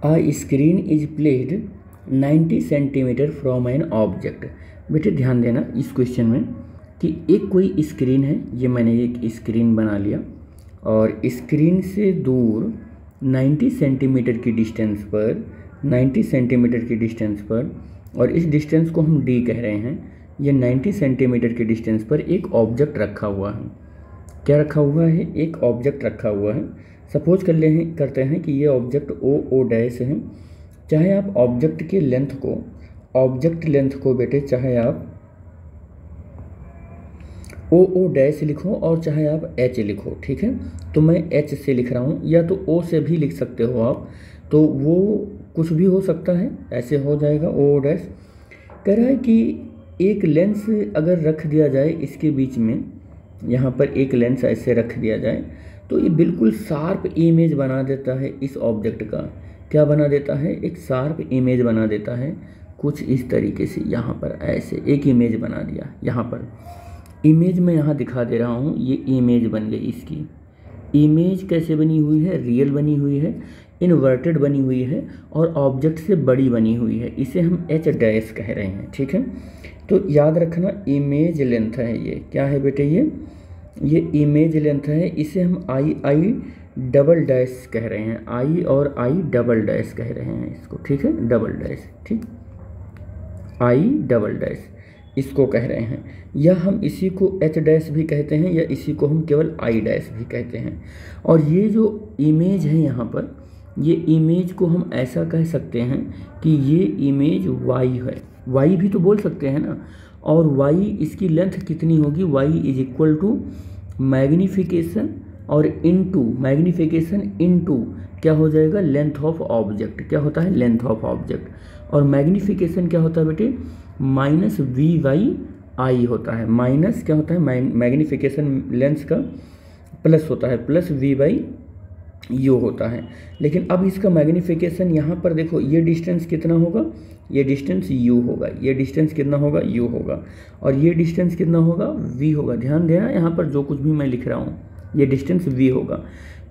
Uh screen is placed 90 centimetre from an object. बेटे ध्यान देना इस क्वेश्चन में कि एक कोई स्क्रीन है, ये मैंने एक स्क्रीन बना लिया और स्क्रीन से दूर 90 सेंटीमीटर की डिस्टेंस पर 90 सेंटीमीटर की डिस्टेंस पर, और इस डिस्टेंस को हम डी कह रहे हैं, ये 90 सेंटीमीटर की डिस्टेंस पर एक ऑब्जेक्ट रखा हुआ है। क्या रखा हुआ है? एक ऑब्जेक्ट रखा हुआ है। सपोज करते हैं कि ये ऑब्जेक्ट ओ डैश है। चाहे आप ऑब्जेक्ट के ऑब्जेक्ट लेंथ को बेटे चाहे आप ओ डैश लिखो और चाहे आप एच लिखो, ठीक है। तो मैं एच से लिख रहा हूँ, या तो ओ से भी लिख सकते हो आप, तो वो कुछ भी हो सकता है, ऐसे हो जाएगा ओ डैश। कह रहा है कि एक लेंस अगर रख दिया जाए इसके बीच में, यहाँ पर एक लेंस ऐसे रख दिया जाए तो ये बिल्कुल शार्प इमेज बना देता है इस ऑब्जेक्ट का। क्या बना देता है? एक शार्प इमेज बना देता है कुछ इस तरीके से। यहाँ पर ऐसे एक इमेज बना दिया, यहाँ पर इमेज मैं यहाँ दिखा दे रहा हूँ, ये इमेज बन गई। इसकी इमेज कैसे बनी हुई है? रियल बनी हुई है, इन्वर्टेड बनी हुई है और ऑब्जेक्ट से बड़ी बनी हुई है। इसे हम एच डैश कह रहे हैं, ठीक है। तो याद रखना इमेज लेंथ है ये। क्या है बेटे? ये इमेज लेंथ है। इसे हम आई डबल डैश कह रहे हैं, आई और आई डबल डैश कह रहे हैं इसको, ठीक है। डबल डैश, ठीक, आई डबल डैश इसको कह रहे हैं, या हम इसी को एच डैश भी कहते हैं, या इसी को हम केवल आई डैश भी कहते हैं। और ये जो इमेज है यहाँ पर, ये इमेज को हम ऐसा कह सकते हैं कि ये इमेज वाई है। वाई भी तो बोल सकते हैं ना। और वाई इसकी लेंथ कितनी होगी? Y is equal to magnification और इनटू मैग्नीफिकेशन इनटू क्या हो जाएगा? Length of object. क्या होता है? Length of object. और मैग्नीफिकेशन क्या होता है बेटे? माइनस वी बाई आई होता है। माइनस क्या होता है? मैग्नीफिकेशन लेंस का प्लस होता है, प्लस वी बाई यू होता है। लेकिन अब इसका मैग्नीफिकेशन यहाँ पर देखो, ये डिस्टेंस कितना होगा? ये डिस्टेंस u होगा। ये डिस्टेंस कितना होगा? u होगा। और ये डिस्टेंस कितना होगा? v होगा। ध्यान देना यहाँ पर जो कुछ भी मैं लिख रहा हूँ, ये डिस्टेंस v होगा।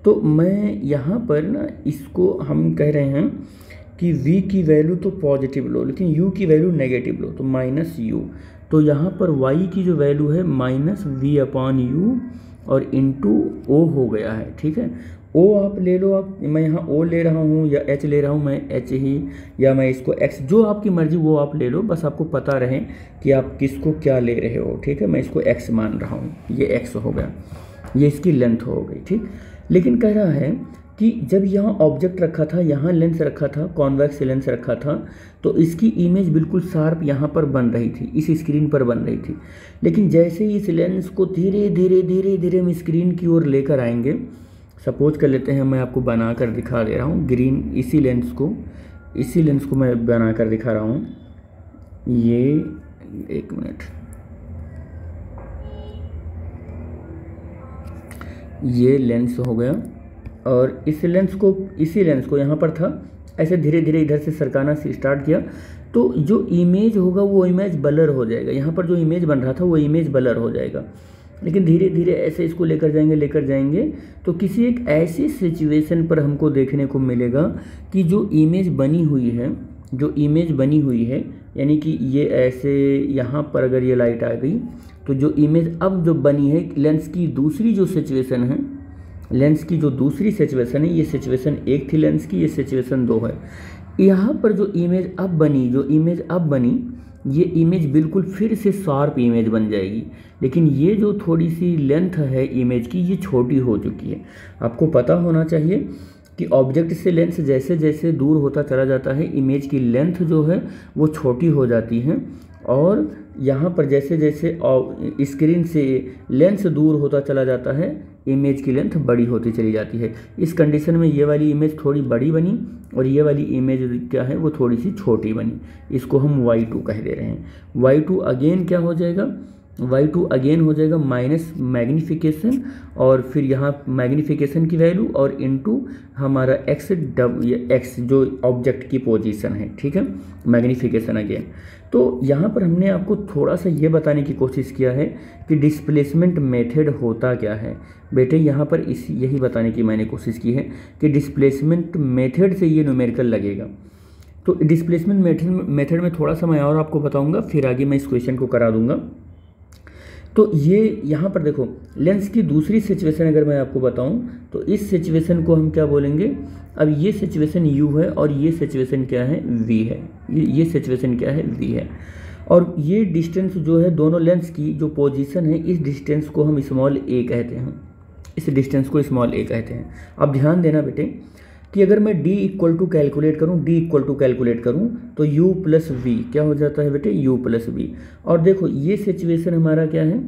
तो मैं यहाँ पर ना इसको हम कह रहे हैं कि v की वैल्यू तो पॉजिटिव लो, लेकिन u की वैल्यू नेगेटिव लो, तो माइनस u। तो यहाँ पर y की जो वैल्यू है माइनस v अपॉन यू और इंटू ओ हो गया है, ठीक है। ओ आप ले लो, आप, मैं यहाँ ओ ले रहा हूँ या एच ले रहा हूँ, मैं एच ही, या मैं इसको एक्स, जो आपकी मर्जी वो आप ले लो, बस आपको पता रहे कि आप किसको क्या ले रहे हो, ठीक है। मैं इसको एक्स मान रहा हूँ, ये एक्स हो गया, ये इसकी लेंथ हो गई, ठीक। लेकिन कह रहा है कि जब यहाँ ऑब्जेक्ट रखा था, यहाँ लेंस रखा था, कॉन्वेक्स लेंस रखा था, तो इसकी इमेज बिल्कुल शार्प यहाँ पर बन रही थी, इस स्क्रीन पर बन रही थी। लेकिन जैसे ही इस लेंस को धीरे धीरे हम स्क्रीन की ओर लेकर आएंगे, सपोज कर लेते हैं, मैं आपको बना कर दिखा दे रहा हूँ ग्रीन, इसी लेंस को मैं बना कर दिखा रहा हूँ। ये एक मिनट, ये लेंस हो गया और इसी लेंस को यहाँ पर था, ऐसे धीरे धीरे इधर से सरकाना से स्टार्ट किया, तो जो इमेज होगा वो इमेज ब्लर हो जाएगा। यहाँ पर जो इमेज बन रहा था वो इमेज ब्लर हो जाएगा। लेकिन धीरे धीरे ऐसे इसको लेकर जाएंगे तो किसी एक ऐसी सिचुएशन पर हमको देखने को मिलेगा कि जो इमेज बनी हुई है, यानी कि ये ऐसे यहाँ पर अगर ये लाइट आ गई तो जो इमेज अब जो बनी है, लेंस की दूसरी जो सिचुएशन है, लेंस की जो दूसरी सिचुएशन है, ये सिचुएशन 1 थी लेंस की, ये सिचुएशन 2 है। यहाँ पर जो इमेज अब बनी, ये इमेज बिल्कुल फिर से शार्प इमेज बन जाएगी। लेकिन ये जो थोड़ी सी लेंथ है इमेज की, ये छोटी हो चुकी है। आपको पता होना चाहिए कि ऑब्जेक्ट से लेंस जैसे जैसे दूर होता चला जाता है, इमेज की लेंथ जो है वो छोटी हो जाती है। और यहाँ पर जैसे जैसे स्क्रीन से लेंस दूर होता चला जाता है, इमेज की लेंथ बड़ी होती चली जाती है। इस कंडीशन में ये वाली इमेज थोड़ी बड़ी बनी और ये वाली इमेज क्या है वो थोड़ी सी छोटी बनी। इसको हम y2 कह दे रहे हैं। y2 अगेन क्या हो जाएगा? y2 अगेन हो जाएगा माइनस मैग्नीफिकेशन और फिर यहाँ मैग्नीफिकेशन की वैल्यू और इनटू हमारा x जो ऑब्जेक्ट की पोजीशन है, ठीक है, मैग्नीफिकेशन अगेन। तो यहाँ पर हमने आपको थोड़ा सा ये बताने की कोशिश किया है कि डिस्प्लेसमेंट मेथड होता क्या है। बेटे यहाँ पर यही बताने की मैंने कोशिश की है कि डिस्प्लेसमेंट मेथड से ये न्यूमेरिकल लगेगा। तो डिस्प्लेसमेंट मेथड में थोड़ा सा मैं और आपको बताऊंगा, फिर आगे मैं इस क्वेश्चन को करा दूंगा। तो ये यहाँ पर देखो, लेंस की दूसरी सिचुएशन अगर मैं आपको बताऊं तो इस सिचुएशन को हम क्या बोलेंगे, अब ये सिचुएशन u है और ये सिचुएशन क्या है, v है। ये सिचुएशन क्या है, v है। और ये डिस्टेंस जो है दोनों लेंस की जो पोजीशन है, इस डिस्टेंस को हम स्मॉल a कहते हैं, इस डिस्टेंस को स्मॉल a कहते हैं। अब ध्यान देना बेटे कि अगर मैं d इक्वल टू कैलकुलेट करूँ तो u प्लस वी क्या हो जाता है बेटे, u प्लस वी। और देखो ये सिचुएशन हमारा क्या है,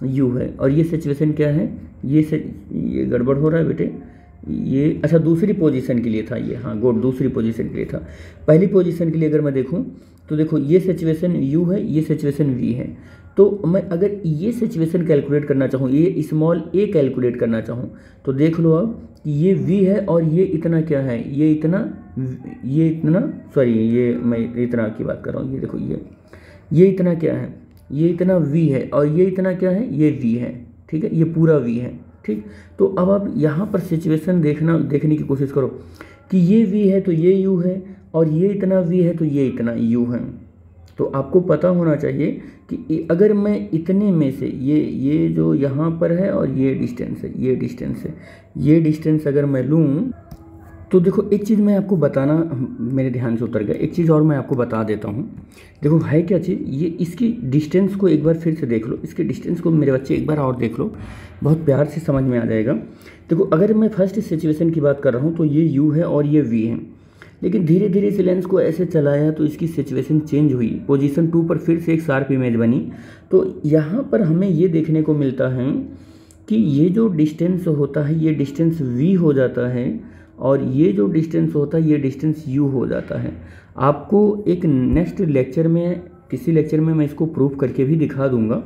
u है, और ये सिचुएशन क्या है, ये गड़बड़ हो रहा है बेटे, ये अच्छा दूसरी पोजीशन के लिए था ये, हाँ गुड, दूसरी पोजीशन के लिए था। पहली पोजीशन के लिए अगर मैं देखूँ तो देखो ये सिचुएशन u है, ये सिचुएशन v है। तो मैं अगर ये सिचुएशन कैलकुलेट करना चाहूँ, ये स्मॉल a कैलकुलेट करना चाहूँ, तो देख लो अब कि ये v है और ये इतना क्या है, ये इतना सॉरी, ये मैं इतना की बात कर रहा हूँ, ये देखो ये इतना क्या है, ये इतना v है और ये इतना क्या है, ये v है, ठीक है, ये पूरा v है, ठीक। तो अब आप यहाँ पर सिचुएशन देखने की कोशिश करो कि ये v है तो ये u है, और ये इतना v है तो ये इतना u है। तो आपको पता होना चाहिए कि अगर मैं इतने में से ये जो यहाँ पर है और ये डिस्टेंस है, ये डिस्टेंस अगर मैं लूँ तो देखो एक चीज़ मैं आपको बताना मेरे ध्यान से उतर गया, एक चीज़ और मैं आपको बता देता हूँ। देखो है क्या चीज़, ये इसकी डिस्टेंस को एक बार फिर से देख लो, इसके डिस्टेंस को मेरे बच्चे एक बार और देख लो, बहुत प्यार से समझ में आ जाएगा। देखो अगर मैं फर्स्ट सिचुएशन की बात कर रहा हूँ तो ये u है और ये v है, लेकिन धीरे धीरे इस लेंस को ऐसे चलाया तो इसकी सिचुएशन चेंज हुई, पोजीशन 2 पर फिर से एक शार्प इमेज बनी। तो यहाँ पर हमें ये देखने को मिलता है कि ये जो डिस्टेंस होता है ये डिस्टेंस v हो जाता है, और ये जो डिस्टेंस होता है ये डिस्टेंस u हो जाता है। आपको एक नेक्स्ट लेक्चर में, किसी लेक्चर में मैं इसको प्रूफ करके भी दिखा दूंगा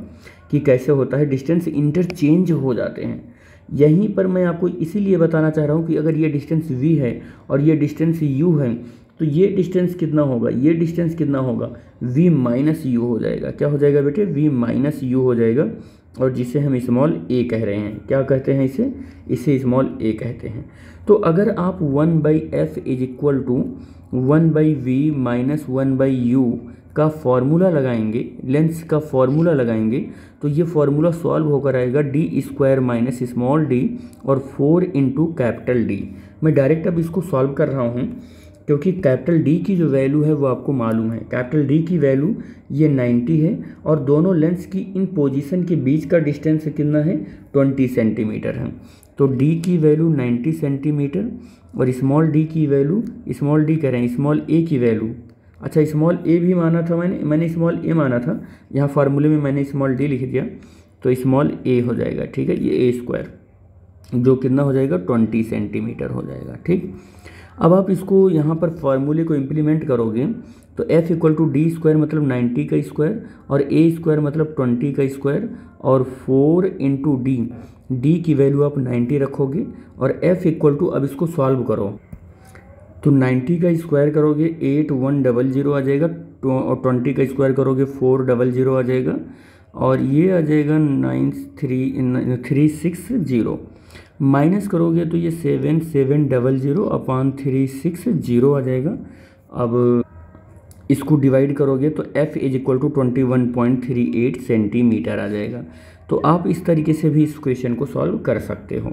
कि कैसे होता है, डिस्टेंस इंटरचेंज हो जाते हैं। यहीं पर मैं आपको इसीलिए बताना चाह रहा हूँ कि अगर ये डिस्टेंस v है और ये डिस्टेंस u है तो ये डिस्टेंस कितना होगा, ये डिस्टेंस कितना होगा, v माइनस u हो जाएगा। क्या हो जाएगा बेटे, v माइनस u हो जाएगा, और जिसे हम स्मॉल a कह रहे हैं, क्या कहते हैं इसे स्मॉल a कहते हैं। तो अगर आप 1/f is equal to 1/v minus 1/u का फॉर्मूला लगाएंगे, लेंस का फॉर्मूला लगाएंगे, तो ये फॉर्मूला सॉल्व होकर आएगा d² माइनस स्मॉल d और 4 इंटू कैपिटल D। मैं डायरेक्ट अब इसको सॉल्व कर रहा हूँ क्योंकि कैपिटल D की जो वैल्यू है वो आपको मालूम है। कैपिटल D की वैल्यू ये 90 है और दोनों लेंस की इन पोजीशन के बीच का डिस्टेंस कितना है, 20 सेंटीमीटर है। तो D की वैल्यू 90 सेंटीमीटर और स्मॉल d की वैल्यू, स्मॉल d कह रहे हैं, स्मॉल a की वैल्यू, अच्छा स्मॉल a भी माना था मैंने स्मॉल a माना था, यहाँ फार्मूले में मैंने स्मॉल d लिख दिया, तो स्मॉल a हो जाएगा, ठीक है, ये a² जो कितना हो जाएगा, 20 सेंटीमीटर हो जाएगा, ठीक। अब आप इसको यहाँ पर फार्मूले को इम्प्लीमेंट करोगे तो f इक्वल टू d² मतलब 90 का स्क्वायर और a² मतलब 20 का स्क्वायर और 4 इंटू d की वैल्यू आप 90 रखोगे और f इक्वल टू, अब इसको सॉल्व करो तो 90 का स्क्वायर करोगे 8100 आ जाएगा, और 20 का स्क्वायर करोगे 400 आ जाएगा, और ये आ जाएगा 360, माइनस करोगे तो ये 7700 अपॉन 360 आ जाएगा। अब इसको डिवाइड करोगे तो f is equal to 21.38 centimetre आ जाएगा। तो आप इस तरीके से भी इस क्वेश्चन को सॉल्व कर सकते हो।